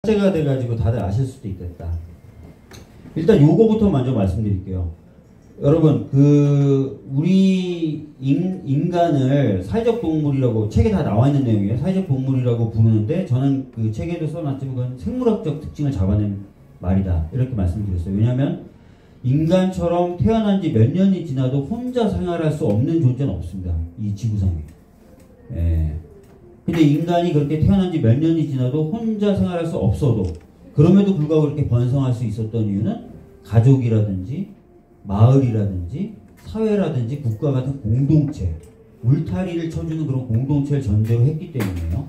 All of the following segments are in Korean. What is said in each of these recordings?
가 돼가지고 다들 아실 수도 있겠다. 일단 요거부터 먼저 말씀드릴게요. 여러분, 우리 인간을 사회적 동물이라고, 책에 다 나와 있는 내용이에요. 사회적 동물이라고 부르는데, 저는 그 책에도 써놨지만 그건 생물학적 특징을 잡아낸 말이다, 이렇게 말씀드렸어요. 왜냐하면 인간처럼 태어난 지 몇 년이 지나도 혼자 생활할 수 없는 존재는 없습니다, 이 지구상에. 예. 근데 인간이 그렇게 태어난 지 몇 년이 지나도 혼자 생활할 수 없어도, 그럼에도 불구하고 그렇게 번성할 수 있었던 이유는 가족이라든지 마을이라든지 사회라든지 국가 같은 공동체, 울타리를 쳐주는 그런 공동체를 전제로 했기 때문이에요.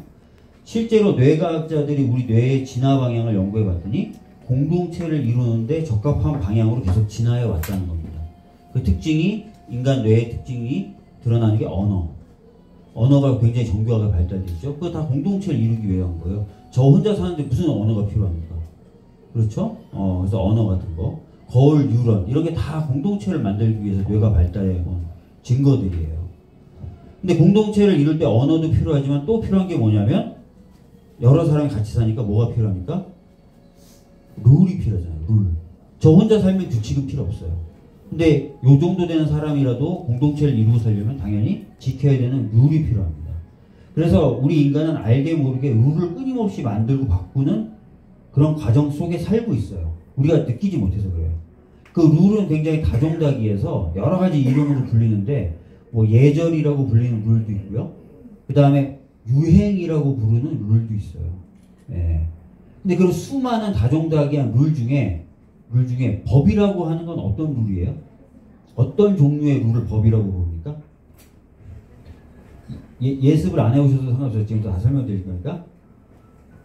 실제로 뇌과학자들이 우리 뇌의 진화 방향을 연구해 봤더니 공동체를 이루는데 적합한 방향으로 계속 진화해 왔다는 겁니다. 그 특징이, 인간 뇌의 특징이 드러나는 게 언어가 굉장히 정교하게 발달되죠. 그거 다 공동체를 이루기 위해 한 거예요. 저 혼자 사는데 무슨 언어가 필요합니까? 그렇죠? 그래서 언어 같은 거, 거울, 뉴런, 이런 게 다 공동체를 만들기 위해서 뇌가 발달해 온 증거들이에요. 근데 공동체를 이룰 때 언어도 필요하지만 또 필요한 게 뭐냐면, 여러 사람이 같이 사니까 뭐가 필요합니까? 룰이 필요하잖아요. 룰. 저 혼자 살면 규칙은 필요 없어요. 근데 요 정도 되는 사람이라도 공동체를 이루고 살려면 당연히 지켜야 되는 룰이 필요합니다. 그래서 우리 인간은 알게 모르게 룰을 끊임없이 만들고 바꾸는 그런 과정 속에 살고 있어요. 우리가 느끼지 못해서 그래요. 그 룰은 굉장히 다종다기해서 여러 가지 이름으로 불리는데, 뭐 예절이라고 불리는 룰도 있고요. 그 다음에 유행이라고 부르는 룰도 있어요. 예. 근데 그런 수많은 다종다기한 룰 중에 법이라고 하는 건 어떤 룰이에요? 어떤 종류의 룰을 법이라고 부릅니까? 예습을 안 해오셔서 상관없어요. 지금 다 설명드릴 거니까.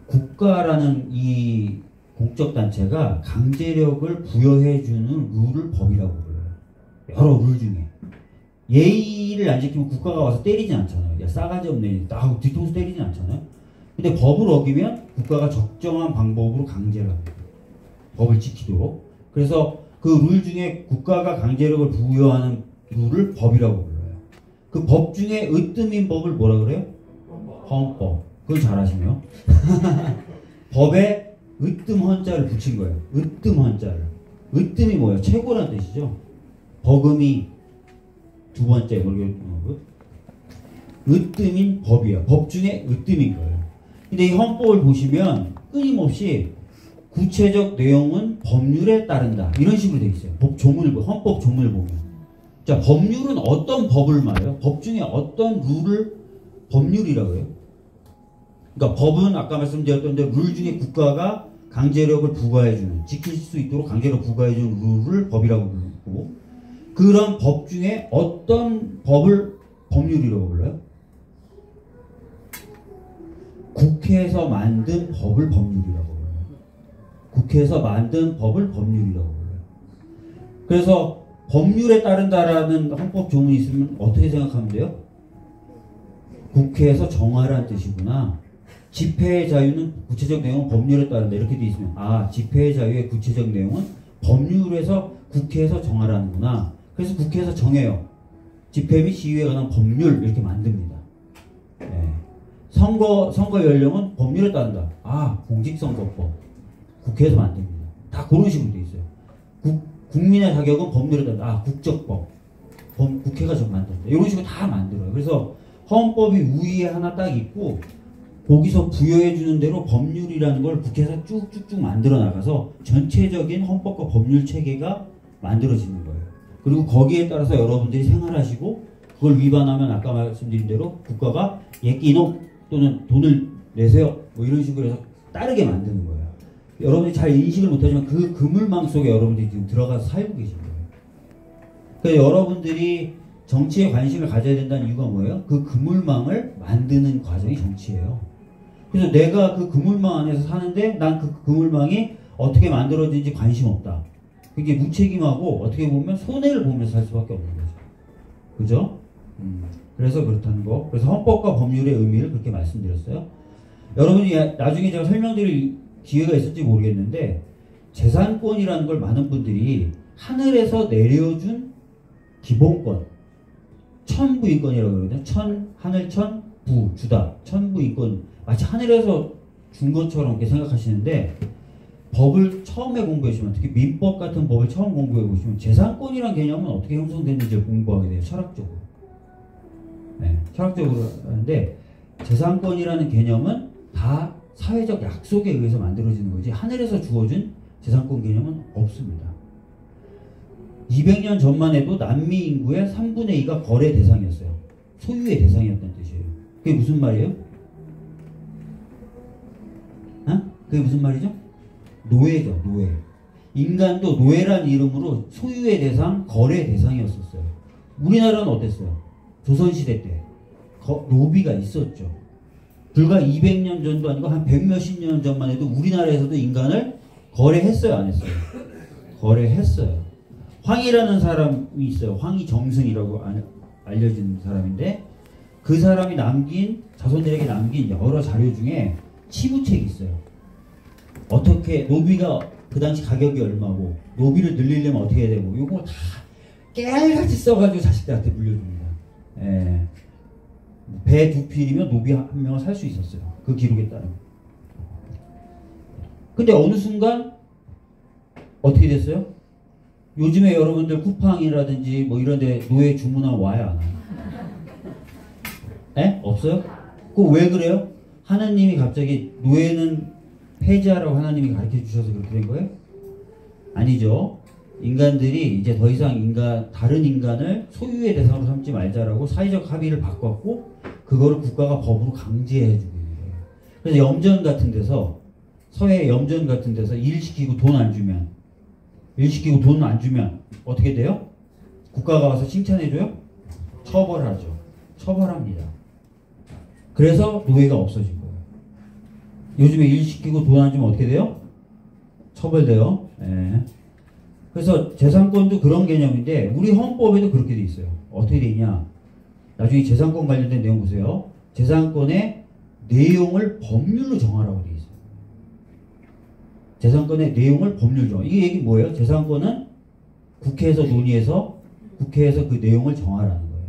국가라는 이 공적 단체가 강제력을 부여해주는 룰을 법이라고 불러요. 여러 룰 중에. 예의를 안 지키면 국가가 와서 때리진 않잖아요. 야, 싸가지 없네, 하고 뒤통수 때리진 않잖아요. 근데 법을 어기면 국가가 적정한 방법으로 강제를 합니다. 법을 지키도록. 그래서 그 룰 중에 국가가 강제력을 부여하는 룰을 법이라고 불러요. 그 법 중에 으뜸인 법을 뭐라 그래요? 헌법. 그걸 잘 아시네요. 법에 으뜸 헌자를 붙인 거예요. 으뜸 헌자를. 으뜸이 뭐예요? 최고란 뜻이죠. 버금이 두 번째. 으뜸인 법이에요. 법 중에 으뜸인 거예요. 근데 이 헌법을 보시면 끊임없이 구체적 내용은 법률에 따른다, 이런 식으로 되어 있어요. 헌법 조문을 보면. 자, 법률은 어떤 법을 말해요? 법 중에 어떤 룰을 법률이라고 해요? 그러니까 법은 아까 말씀드렸던 대로 룰 중에 국가가 강제력을 부과해주는, 지킬 수 있도록 강제력을 부과해주는 룰을 법이라고 부르고, 그런 법 중에 어떤 법을 법률이라고 불러요? 국회에서 만든 법을 법률이라고 불러요. 국회에서 만든 법을 법률이라고 불러요. 그래서 법률에 따른다라는 헌법 조문이 있으면 어떻게 생각하면 돼요? 국회에서 정하라는 뜻이구나. 집회의 자유는 구체적 내용은 법률에 따른다, 이렇게 돼 있으면, 아, 집회의 자유의 구체적 내용은 법률에서 국회에서 정하라는구나. 그래서 국회에서 정해요. 집회 및 시위에 관한 법률, 이렇게 만듭니다. 네. 선거 연령은 법률에 따른다. 아, 공직선거법. 국회에서 만듭니다. 다 그런 식으로 돼 있어요. 국민의 자격은 법률에 따른다. 아, 국적법. 국회가 좀 만든다. 이런 식으로 다 만들어요. 그래서 헌법이 우위에 하나 딱 있고, 거기서 부여해주는 대로 법률이라는 걸 국회에서 쭉쭉쭉 만들어 나가서 전체적인 헌법과 법률 체계가 만들어지는 거예요. 그리고 거기에 따라서 여러분들이 생활하시고, 그걸 위반하면 아까 말씀드린 대로 국가가 예끼놈 또는 돈을 내세요, 뭐 이런 식으로 해서 따르게 만드는 거예요. 여러분이 잘 인식을 못하지만 그 그물망 속에 여러분들이 지금 들어가서 살고 계신 거예요. 그래서 여러분들이 정치에 관심을 가져야 된다는 이유가 뭐예요? 그 그물망을 만드는 과정이 정치예요. 그래서 내가 그 그물망 안에서 사는데 난 그 그물망이 어떻게 만들어지는지 관심 없다. 그게 무책임하고 어떻게 보면 손해를 보면서 살 수밖에 없는 거죠. 그죠? 그래서 그렇다는 거. 그래서 헌법과 법률의 의미를 그렇게 말씀드렸어요. 여러분이 나중에 제가 설명드릴 기회가 있을지 모르겠는데, 재산권이라는 걸 많은 분들이 하늘에서 내려준 기본권, 천부인권이라고 그러거든요. 하늘천, 부, 주다. 천부인권. 마치 하늘에서 준 것처럼 이렇게 생각하시는데 법을 처음에 공부해보시면 특히 민법 같은 법을 처음 공부해보시면 재산권이라는 개념은 어떻게 형성됐는지를 공부하게 돼요. 철학적으로. 네, 철학적으로 하는데 재산권이라는 개념은 다 사회적 약속에 의해서 만들어지는 거지 하늘에서 주어진 재산권 개념은 없습니다. 200년 전만 해도 남미 인구의 3분의 2가 거래 대상이었어요. 소유의 대상이었다는 뜻이에요. 그게 무슨 말이에요? 그게 무슨 말이죠? 노예죠, 노예. 인간도 노예란 이름으로 소유의 대상, 거래 대상이었었어요. 우리나라는 어땠어요? 조선시대 때 노비가 있었죠. 불과 200년 전도 아니고 한 100몇십 년 전만 해도 우리나라에서도 인간을 거래했어요, 안 했어요? 거래했어요. 황이라는 사람이 있어요. 황희정승이라고 알려진 사람인데 그 사람이 남긴 자손들에게 남긴 여러 자료 중에 치부책이 있어요. 어떻게 노비가 그 당시 가격이 얼마고 노비를 늘리려면 어떻게 해야 되고 요거 다 깨알같이 써가지고 자식들한테 물려줍니다. 예. 배 2필이면 노비 1명을 살 수 있었어요. 그 기록에 따르면. 근데 어느 순간 어떻게 됐어요? 요즘에 여러분들 쿠팡이라든지 뭐 이런데 노예 주문하면 와요, 안 와요? 에? 없어요? 그거 왜 그래요? 하나님이 갑자기 노예는 폐지하라고 하나님이 가르쳐 주셔서 그렇게 된 거예요? 아니죠. 인간들이 이제 더 이상 다른 인간을 소유의 대상으로 삼지 말자라고 사회적 합의를 바꿨고 그거를 국가가 법으로 강제해 주고 있는 거예요. 그래서 염전 같은 데서 서해 염전 같은 데서 일 시키고 돈 안 주면 어떻게 돼요? 국가가 와서 칭찬해줘요? 처벌하죠. 처벌합니다. 그래서 노예가 없어진 거예요. 요즘에 일 시키고 돈 안 주면 어떻게 돼요? 처벌돼요. 예. 그래서 재산권도 그런 개념인데 우리 헌법에도 그렇게 돼 있어요. 어떻게 돼 있냐? 나중에 재산권 관련된 내용 보세요. 재산권의 내용을 법률로 정하라고 돼 있어요. 재산권의 내용을 법률로 정하. 이게 얘기 뭐예요? 재산권은 국회에서 논의해서 국회에서 그 내용을 정하라는 거예요.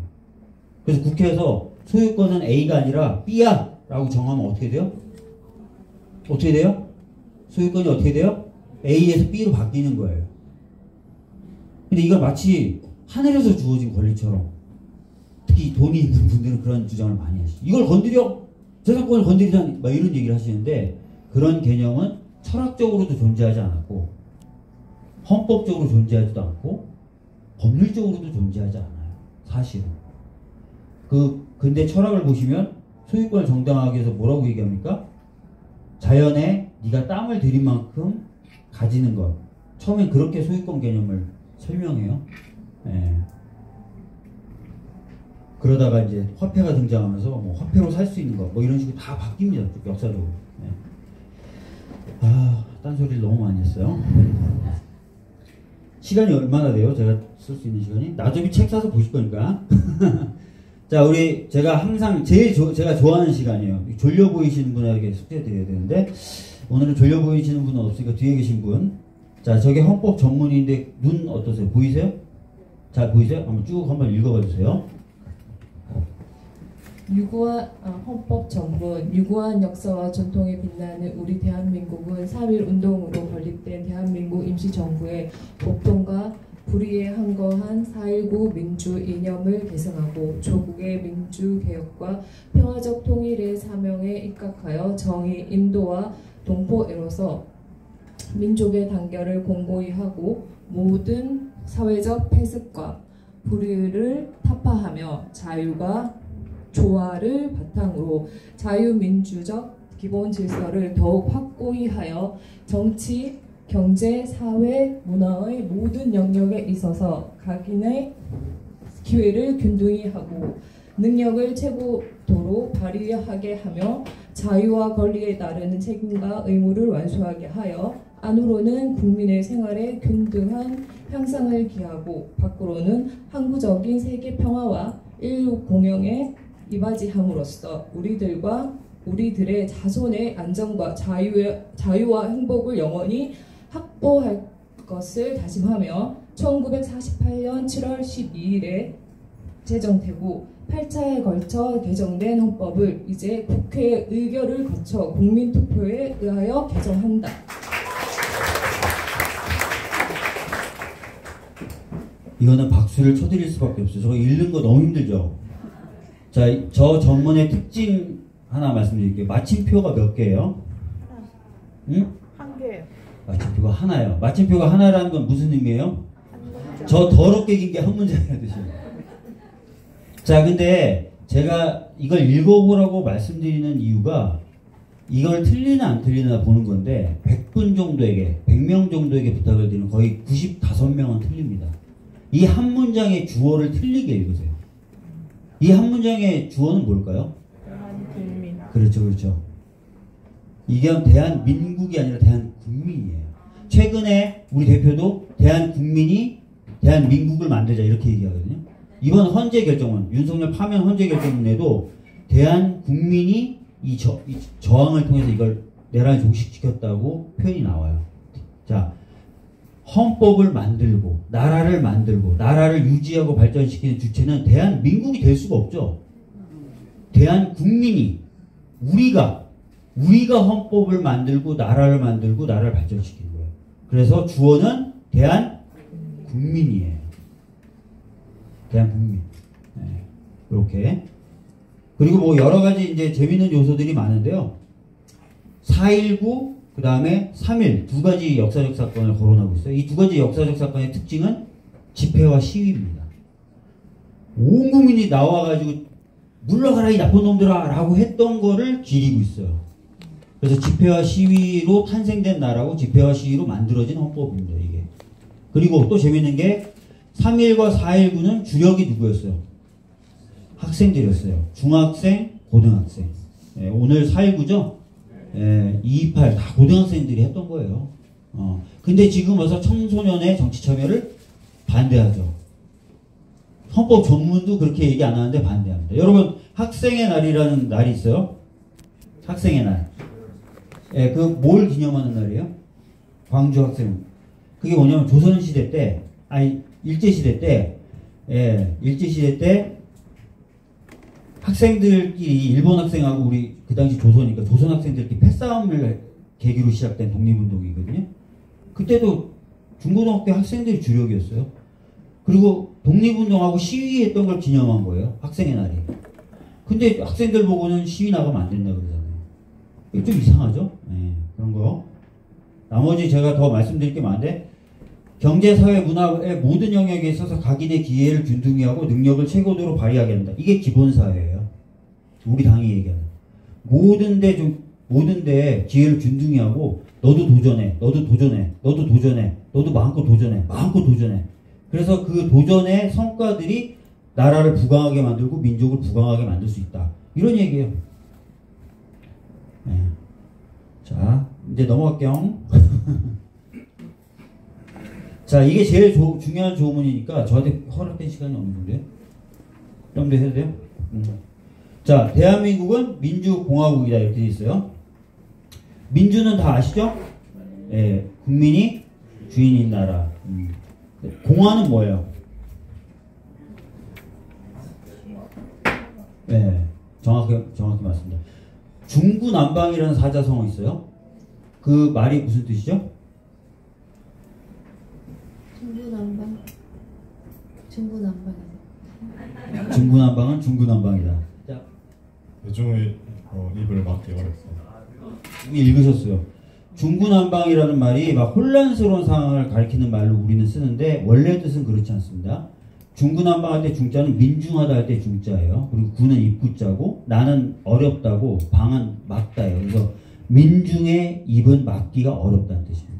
그래서 국회에서 소유권은 A가 아니라 B야 라고 정하면 어떻게 돼요? 어떻게 돼요? 소유권이 어떻게 돼요? A에서 B로 바뀌는 거예요. 근데 이걸 마치 하늘에서 주어진 권리처럼 특히 돈이 있는 분들은 그런 주장을 많이 하시죠. 이걸 건드려! 재산권을 건드리자니! 막 이런 얘기를 하시는데 그런 개념은 철학적으로도 존재하지 않았고 헌법적으로 존재하지도 않고 법률적으로도 존재하지 않아요. 사실은. 근데 철학을 보시면 소유권을 정당화하기 위해서 뭐라고 얘기합니까? 자연에 네가 땀을 들인 만큼 가지는 것. 처음엔 그렇게 소유권 개념을 설명해요. 예. 그러다가 이제 화폐가 등장하면서 뭐 화폐로 살 수 있는 것 뭐 이런 식으로 다 바뀝니다. 역사적으로. 예. 딴소리를 너무 많이 했어요. 시간이 얼마나 돼요? 제가 쓸 수 있는 시간이? 나중에 책 사서 보실 거니까. 자, 제가 항상 제가 좋아하는 시간이에요. 졸려 보이시는 분에게 숙제 드려야 되는데, 오늘은 졸려 보이시는 분은 없으니까 뒤에 계신 분. 자, 저게 헌법 전문인데, 눈 어떠세요? 보이세요? 잘 보이세요? 한번 읽어봐 주세요. 헌법 전문, 유구한 역사와 전통에 빛나는 우리 대한민국은 3.1 운동으로 건립된 대한민국 임시정부의 법통과 불의에 항거한 4.19 민주 이념을 계승하고 조국의 민주개혁과 평화적 통일의 사명에 입각하여 정의, 인도와 동포애로서 민족의 단결을 공고히 하고 모든 사회적 폐습과 불의를 타파하며 자유가 조화를 바탕으로 자유민주적 기본 질서를 더욱 확고히 하여 정치, 경제, 사회, 문화의 모든 영역에 있어서 각인의 기회를 균등히 하고 능력을 최고도로 발휘하게 하며 자유와 권리에 따르는 책임과 의무를 완수하게 하여 안으로는 국민의 생활에 균등한 향상을 기하고 밖으로는 항구적인 세계 평화와 인류 공영에 이바지함으로써 우리들의 자손의 안전과 자유와 행복을 영원히 확보할 것을 다짐하며 1948년 7월 12일에 제정되고 8차에 걸쳐 개정된 헌법을 이제 국회 의결을 거쳐 국민투표에 의하여 개정한다. 이거는 박수를 쳐드릴 수밖에 없어요. 저거 읽는 거 너무 힘들죠? 자, 저 전문의 특징 하나 말씀드릴게요. 마침표가 몇 개예요? 응? 한 개요. 마침표가 하나예요. 마침표가 하나라는 건 무슨 의미예요? 저 더럽게 긴 게 한 문장이라는 뜻이에요. 자, 근데 제가 이걸 읽어보라고 말씀드리는 이유가 이걸 틀리나 안 틀리나 보는 건데 100분 정도에게, 100명 정도에게 부탁을 드리면 거의 95명은 틀립니다. 이 한 문장의 주어를 틀리게 읽으세요. 이 한 문장의 주어는 뭘까요? 대한국민. 그렇죠, 그렇죠. 이게 대한민국이 아니라 대한국민이에요. 최근에 우리 대표도 대한민국을 만들자 이렇게 얘기하거든요. 이번 헌재 결정문, 윤석열 파면 헌재 결정문에도 대한국민이 이 저항을 통해서 이걸 내란을 종식시켰다고 표현이 나와요. 자, 헌법을 만들고 나라를 유지하고 발전시키는 주체는 대한민국이 될 수가 없죠. 대한국민이 우리가 헌법을 만들고 나라를 발전시키는 거예요. 그래서 주어는 대한국민이에요. 대한국민. 네, 이렇게. 그리고 뭐 여러 가지 이제 재밌는 요소들이 많은데요. 4.19 그 다음에 3.1 두 가지 역사적 사건을 거론하고 있어요. 이 두 가지 역사적 사건의 특징은 집회와 시위입니다. 온 국민이 나와가지고 물러가라 이 나쁜 놈들아 라고 했던 거를 기리고 있어요. 그래서 집회와 시위로 탄생된 나라고 집회와 시위로 만들어진 헌법입니다. 이게. 그리고 또 재밌는 게 3.1과 4.19는 주력이 누구였어요? 학생들이었어요. 중학생, 고등학생. 예, 오늘 4.19죠? 예, 228 다 고등학생들이 했던 거예요. 근데 지금 와서 청소년의 정치 참여를 반대하죠. 헌법 전문도 그렇게 얘기 안 하는데 반대합니다. 여러분, 학생의 날이라는 날이 있어요. 학생의 날. 예, 그 뭘 기념하는 날이에요? 광주 학생. 그게 뭐냐면 조선시대 때, 일제시대 때 학생들끼리 일본 학생하고 우리 그 당시 조선이니까 조선 학생들끼리 패싸움을 계기로 시작된 독립운동이거든요. 그때도 중고등학교 학생들이 주력이었어요. 그리고 독립운동하고 시위했던 걸 기념한 거예요. 학생의 날이. 근데 학생들 보고는 시위 나가면 안 된다 그러잖아요. 이게 좀 이상하죠? 네, 그런 거. 나머지 제가 더 말씀드릴 게 많은데 경제, 사회, 문화의 모든 영역에 있어서 각인의 기회를 균등히 하고 능력을 최고도로 발휘하게 한다. 이게 기본사회예요. 우리 당이 얘기하는. 모든 데 기회를 균등히 하고 너도 도전해. 너도 마음껏 도전해. 그래서 그 도전의 성과들이 나라를 부강하게 만들고 민족을 부강하게 만들 수 있다. 이런 얘기예요. 네. 자, 이제 넘어갈게요. 자, 이게 제일 중요한 조문이니까 저한테 허락된 시간이 없는데 좀 더 해도 돼요? 자, 대한민국은 민주공화국이다 이렇게 돼 있어요. 민주는 다 아시죠? 예, 국민이 주인인 나라. 공화는 뭐예요? 네, 정확히 맞습니다. 중구난방이라는 사자성어 있어요. 그 말이 무슨 뜻이죠? 중구난방은 중구난방이다. 자, 대중의 입을 막기 어렵습니다. 이미 읽으셨어요. 중구난방이라는 말이 막 혼란스러운 상황을 가리키는 말로 우리는 쓰는데 원래 뜻은 그렇지 않습니다. 중구난방할 때 중자는 민중하다 할 때 중자예요. 그리고 구는 입구자고 나는 어렵다고 방은 막다예요. 그래서 민중의 입은 막기가 어렵다는 뜻입니다.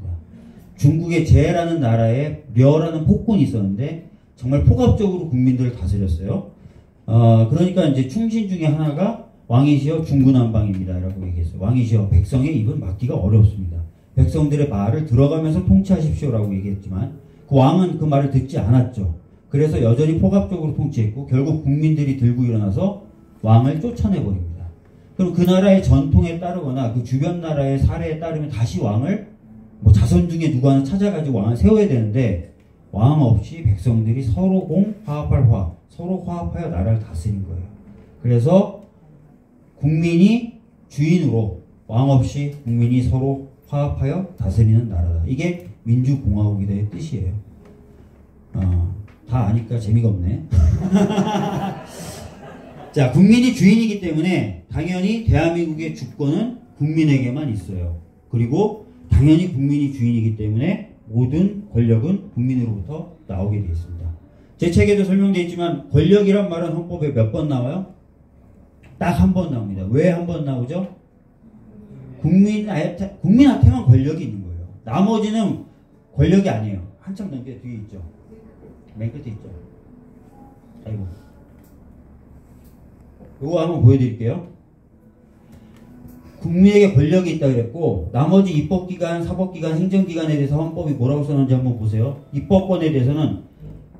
중국의 제라는 나라에 려라는 폭군이 있었는데 정말 폭압적으로 국민들을 다스렸어요. 그러니까 이제 충신 중에 하나가 왕이시여 중구난방입니다 라고 얘기했어요. 왕이시여 백성의 입은 막기가 어렵습니다. 백성들의 말을 들어가면서 통치하십시오 라고 얘기했지만 그 왕은 그 말을 듣지 않았죠. 그래서 여전히 폭압적으로 통치했고 결국 국민들이 들고 일어나서 왕을 쫓아내버립니다. 그럼 그 나라의 전통에 따르거나 그 주변 나라의 사례에 따르면 다시 왕을 뭐 자손 중에 누구 하나 찾아가지고 왕을 세워야 되는데 왕 없이 백성들이 서로 화합할 화합, 서로 화합하여 나라를 다스린 거예요. 그래서 국민이 주인으로 왕 없이 국민이 서로 화합하여 다스리는 나라다. 이게 민주공화국이다의 뜻이에요. 다 아니까 재미가 없네. 자, 국민이 주인이기 때문에 당연히 대한민국의 주권은 국민에게만 있어요. 그리고 당연히 국민이 주인이기 때문에 모든 권력은 국민으로부터 나오게 되어 있습니다. 제 책에도 설명되어 있지만 권력이란 말은 헌법에 몇 번 나와요? 딱 한 번 나옵니다. 왜 한 번 나오죠? 국민한테만 권력이 있는 거예요. 나머지는 권력이 아니에요. 한참 넘게 뒤에 있죠. 맨 끝에 있죠. 아이고. 이거 한번 보여드릴게요. 국민에게 권력이 있다 그랬고 나머지 입법기관, 사법기관, 행정기관에 대해서 헌법이 뭐라고 써놓은지 한번 보세요. 입법권에 대해서는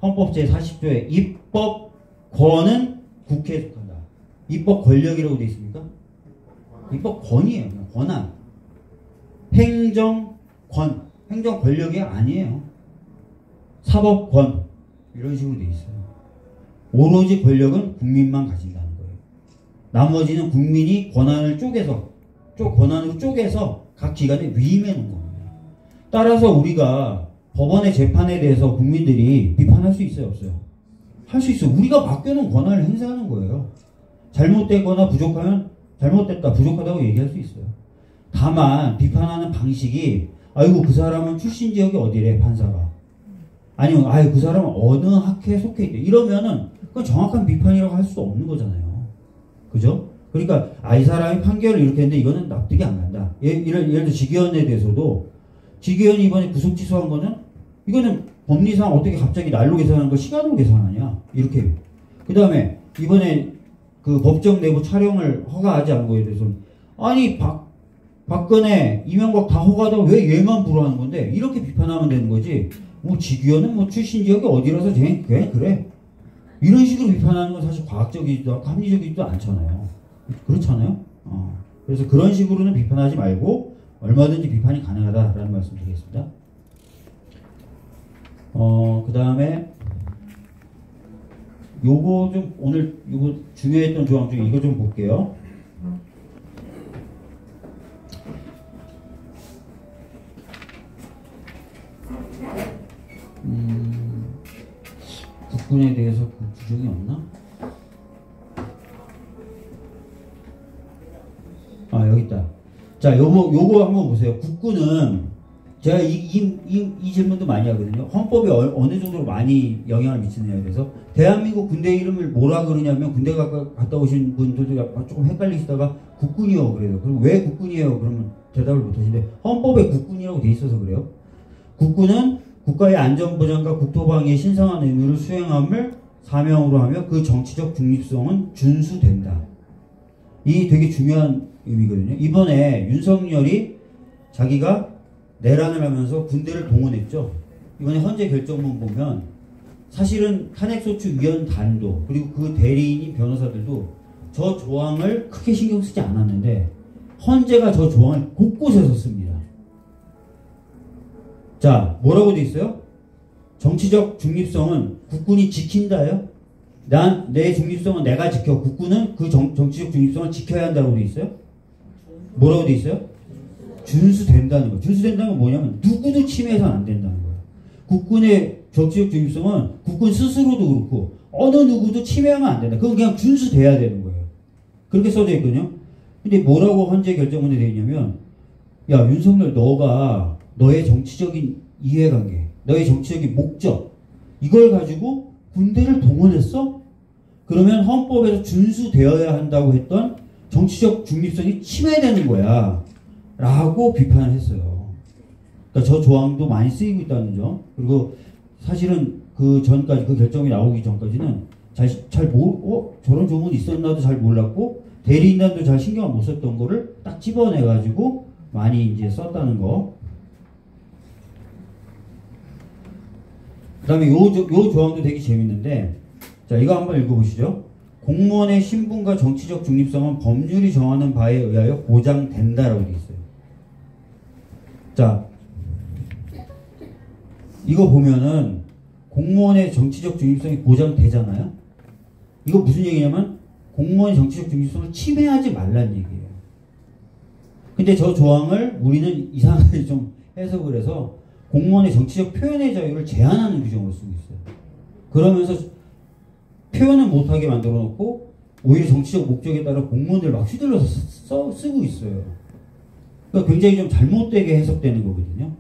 헌법 제40조에 입법권은 국회에 속한다. 입법 권력이라고 되어 있습니까? 입법권이에요. 그냥 권한. 행정권. 행정 권력이 아니에요. 사법권. 이런 식으로 되어 있어요. 오로지 권력은 국민만 가진다는 거예요. 나머지는 국민이 권한을 권한으로 쪼개서 각 기관에 위임해 놓은 겁니다. 따라서 우리가 법원의 재판에 대해서 국민들이 비판할 수 있어요, 없어요? 할 수 있어요. 우리가 맡겨놓은 권한을 행사하는 거예요. 잘못되거나 부족하면 잘못됐다, 부족하다고 얘기할 수 있어요. 다만 비판하는 방식이 아이고 그 사람은 출신 지역이 어디래, 판사가. 아니면 아이고 그 사람은 어느 학회에 속해 있대. 이러면은 그건 정확한 비판이라고 할 수 없는 거잖아요. 그죠? 그러니까 이 사람이 판결을 이렇게 했는데 이거는 납득이 안 간다. 예를 들어 지기현에 대해서도 지기현이 이번에 구속 취소한 거는 이거는 법리상 어떻게 갑자기 날로 계산하는 걸 시간으로 계산하냐. 이렇게. 그 다음에 이번에 그 법정 내부 촬영을 허가하지 않은 거에 대해서는 아니 박근혜, 이명박 다 허가하다가 왜 얘만 불허하는 건데 이렇게 비판하면 되는 거지. 뭐 지기현은 뭐 출신 지역이 어디라서 그냥 그래. 이런 식으로 비판하는 건 사실 과학적이지도 않고 합리적이지도 않잖아요. 그렇잖아요. 그래서 그런 식으로는 비판하지 말고 얼마든지 비판이 가능하다라는 말씀 드리겠습니다. 그 다음에 요거 좀 오늘 요거 중요했던 조항 중에 이거 좀 볼게요. 국군에 대해서 그 규정이 없나? 여기 있다. 자, 요거 한번 보세요. 국군은 제가 이 질문도 많이 하거든요. 헌법에 어느 정도로 많이 영향을 미치느냐에 대해서 대한민국 군대 이름을 뭐라 그러냐면 군대 갔다 오신 분들도 조금 헷갈리시다가 국군이요 그래요. 그럼 왜 국군이에요? 그러면 대답을 못 하시는데 헌법에 국군이라고 돼 있어서 그래요. 국군은 국가의 안전보장과 국토방위의 신성한 의무를 수행함을 사명으로 하며 그 정치적 중립성은 준수된다. 이 되게 중요한 의미거든요. 이번에 윤석열이 자기가 내란을 하면서 군대를 동원했죠. 이번에 헌재 결정문 보면 사실은 탄핵소추위원단도 그리고 그 대리인인 변호사들도 저 조항을 크게 신경 쓰지 않았는데 헌재가 저 조항을 곳곳에서 씁니다. 자, 뭐라고 돼 있어요? 정치적 중립성은 국군이 지킨다요? 내 중립성은 내가 지켜. 국군은 그 정치적 중립성을 지켜야 한다고 돼 있어요? 뭐라고 돼 있어요? 준수된다는 거예요. 준수된다는 건 뭐냐면 누구도 침해해서는 안 된다는 거예요. 국군의 정치적 중립성은 국군 스스로도 그렇고 어느 누구도 침해하면 안 된다. 그건 그냥 준수돼야 되는 거예요. 그렇게 써져 있거든요. 근데 뭐라고 헌재 결정문에 되어 있냐면 야 윤석열 너가 너의 정치적인 이해관계, 너의 정치적인 목적 이걸 가지고 군대를 동원했어? 그러면 헌법에서 준수되어야 한다고 했던 정치적 중립성이 침해되는 거야 라고 비판을 했어요. 그러니까 저 조항도 많이 쓰이고 있다는 점. 그리고 사실은 그 전까지 그 결정이 나오기 전까지는 저런 조문이 있었나도 잘 몰랐고 대리인단도 잘 신경을 못 썼던 거를 딱 집어내가지고 많이 이제 썼다는 거. 그 다음에 요 조항도 되게 재밌는데, 자, 이거 한번 읽어보시죠. 공무원의 신분과 정치적 중립성은 법률이 정하는 바에 의하여 보장된다라고 되어 있어요. 자, 이거 보면은 공무원의 정치적 중립성이 보장되잖아요. 이거 무슨 얘기냐면 공무원의 정치적 중립성을 침해하지 말란 얘기예요. 근데 저 조항을 우리는 이상하게 좀 해석을 해서 공무원의 정치적 표현의 자유를 제한하는 규정으로 쓰고 있어요. 그러면서 표현을 못하게 만들어 놓고 오히려 정치적 목적에 따라 공무원들 막 휘둘러서 쓰고 있어요. 그러니까 굉장히 좀 잘못되게 해석되는 거거든요.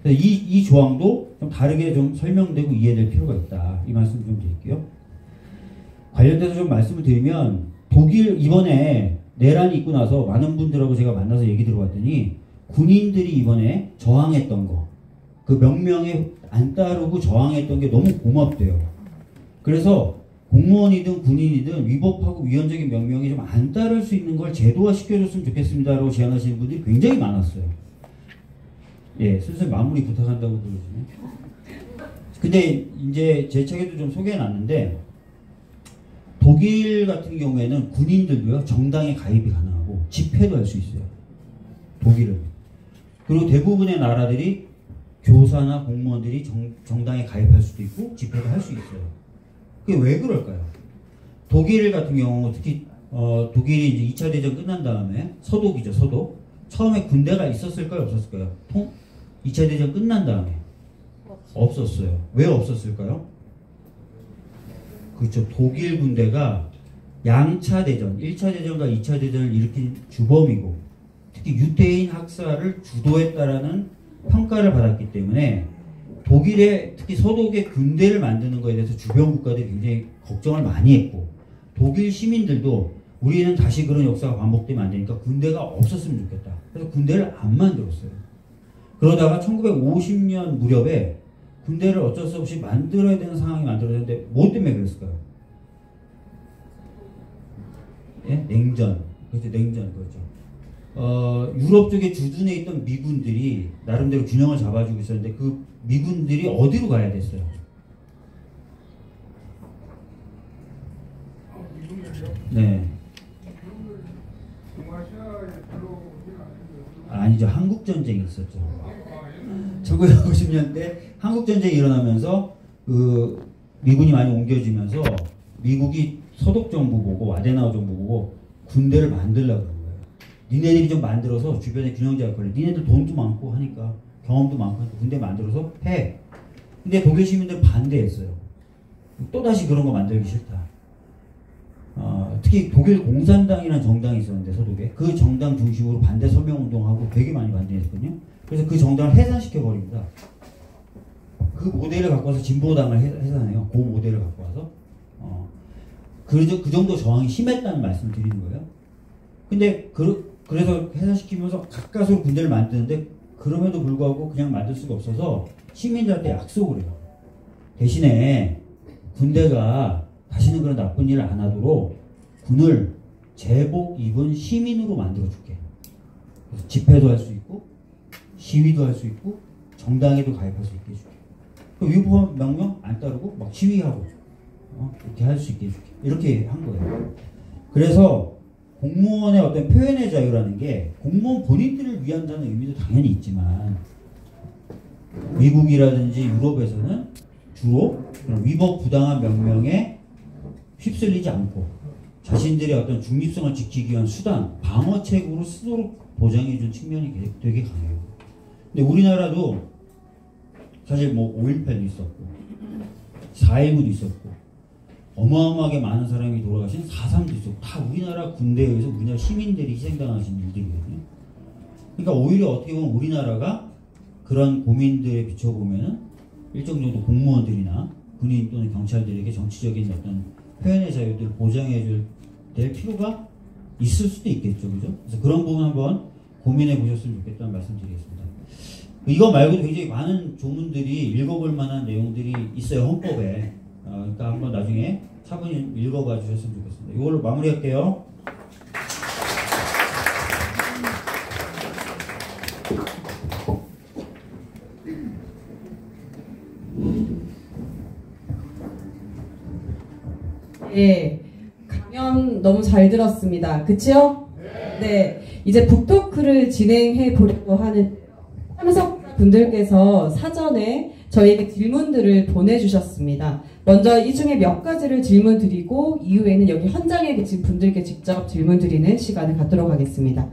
그래서 이 조항도 좀 다르게 좀 설명되고 이해될 필요가 있다. 이 말씀 좀 드릴게요. 관련돼서 좀 말씀을 드리면 독일 이번에 내란이 있고 나서 많은 분들하고 제가 만나서 얘기 들어봤더니 군인들이 이번에 저항했던 거, 그 명령에 안 따르고 저항했던 게 너무 고맙대요. 그래서 공무원이든 군인이든 위법하고 위헌적인 명령에 좀 안 따를 수 있는 걸 제도화 시켜줬으면 좋겠습니다라고 제안하시는 분들이 굉장히 많았어요. 예, 슬슬 마무리 부탁한다고 그러시네. 근데 이제 제 책에도 좀 소개해놨는데 독일 같은 경우에는 군인들도요 정당에 가입이 가능하고 집회도 할 수 있어요. 독일은. 그리고 대부분의 나라들이 교사나 공무원들이 정당에 가입할 수도 있고 집회도 할 수 있어요. 그게 왜 그럴까요? 독일 같은 경우 특히 독일이 이제 2차 대전 끝난 다음에 서독이죠, 서독. 처음에 군대가 있었을까요, 없었을까요? 2차 대전 끝난 다음에 없었어요. 왜 없었을까요? 그렇죠. 독일 군대가 양차 대전, 1차 대전과 2차 대전을 일으킨 주범이고 특히 유대인 학살을 주도했다라는 평가를 받았기 때문에 독일의 특히 서독의 군대를 만드는 것에 대해서 주변 국가들이 굉장히 걱정을 많이 했고 독일 시민들도 우리는 다시 그런 역사가 반복되면 안 되니까 군대가 없었으면 좋겠다. 그래서 군대를 안 만들었어요. 그러다가 1950년 무렵에 군대를 어쩔 수 없이 만들어야 되는 상황이 만들어졌는데 뭐 때문에 그랬을까요? 예? 냉전. 그렇죠. 냉전. 그렇죠. 유럽 쪽에 주둔해 있던 미군들이 나름대로 균형을 잡아주고 있었는데 그 미군들이 어디로 가야 됐어요? 네. 아니죠. 한국전쟁이 있었죠. 1950년대 한국전쟁이 일어나면서 그 미군이 많이 옮겨지면서 미국이 서독 정부 보고 아데나우 정부 보고 군대를 만들려고 그런 거예요. 니네들이 좀 만들어서 주변에 균형 잡을 거래. 니네들 돈도 많고 하니까 경험도 많고 하니까 군대 만들어서 해. 근데 독일 시민들 반대했어요. 또다시 그런 거 만들기 싫다. 특히 독일 공산당이라는 정당이 있었는데 서독에 그 정당 중심으로 반대 서명운동하고 되게 많이 반대했거든요. 그래서 그 정당을 해산시켜 버립니다. 그 모델을 갖고 와서 진보당을 해산해요. 그 모델을 갖고 와서 그 정도 저항이 심했다는 말씀을 드리는 거예요. 근데 그래서 해산시키면서 가까스로 군대를 만드는데 그럼에도 불구하고 그냥 만들 수가 없어서 시민들한테 약속을 해요. 대신에 군대가 다시는 그런 나쁜 일을 안 하도록 군을 제복 입은 시민으로 만들어줄게. 그래서 집회도 할 수 있고 시위도 할 수 있고 정당에도 가입할 수 있게 해줄게. 위법 명령 안 따르고 막 시위하고 이렇게 할 수 있게 해줄게. 이렇게 한 거예요. 그래서 공무원의 어떤 표현의 자유라는 게 공무원 본인들을 위한다는 의미도 당연히 있지만 미국이라든지 유럽에서는 주로 위법 부당한 명령에 휩쓸리지 않고 자신들의 어떤 중립성을 지키기 위한 수단, 방어책으로 쓰도록 보장해준 측면이 되게 강해요. 근데 우리나라도 사실 뭐 5.18도 있었고 4.19도 있었고 어마어마하게 많은 사람이 돌아가신 4.3도 있었고 다 우리나라 군대에 의해서 우리나라 시민들이 희생당하신 일들이거든요. 그러니까 오히려 어떻게 보면 우리나라가 그런 고민들에 비춰보면은 일정 정도 공무원들이나 군인 또는 경찰들에게 정치적인 어떤 표현의 자유들을 보장해줄 될 필요가 있을 수도 있겠죠. 그죠? 그래서 그런 부분 한번 고민해 보셨으면 좋겠다는 말씀 드리겠습니다. 이거 말고도 굉장히 많은 조문들이 읽어볼 만한 내용들이 있어요. 헌법에. 그러니까 한번 나중에 차분히 읽어봐 주셨으면 좋겠습니다. 이걸로 마무리할게요. 네, 강연 너무 잘 들었습니다. 그치요? 네, 이제 북토크를 진행해 보려고 하는 참석분들께서 사전에 저희에게 질문들을 보내주셨습니다. 먼저 이 중에 몇 가지를 질문 드리고 이후에는 여기 현장에 계신 분들께 직접 질문 드리는 시간을 갖도록 하겠습니다.